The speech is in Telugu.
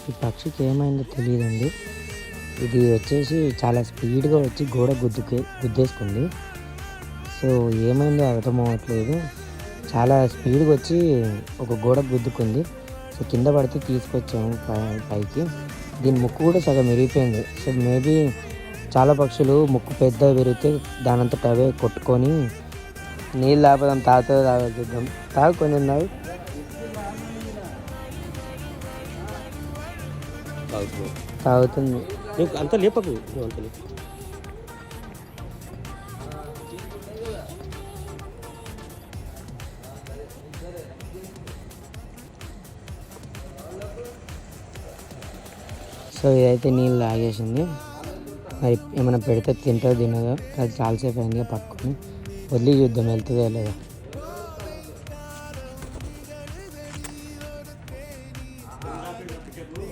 ఈ పక్షికి ఏమైందో తెలియదండి. ఇది వచ్చేసి చాలా స్పీడ్గా వచ్చి గోడ గుద్దేసుకుంది. సో ఏమైందో అర్థం అవ్వట్లేదు. చాలా స్పీడ్గా వచ్చి ఒక గోడ గుద్దుకుంది. సో కింద పడితే తీసుకొచ్చాము పైకి. దీని ముక్కు కూడా సగం విరిగిపోయింది. సో మేబీ చాలా పక్షులు ముక్కు పెద్ద విరిగితే దానంతట అవే కొట్టుకొని నీళ్ళు ఆపదాం తాగుద్దాం. తాగు కొంచెం తాగుతుంది. అంత లేపకు. సో ఇదైతే నీళ్ళు తాగేసింది. మరి ఏమైనా పెడితే తింటుందో తినదో. అది చాలాసేపు అయిందిగా పట్టుకొని వదిలి చూద్దాం వెళ్తుందో లేదా.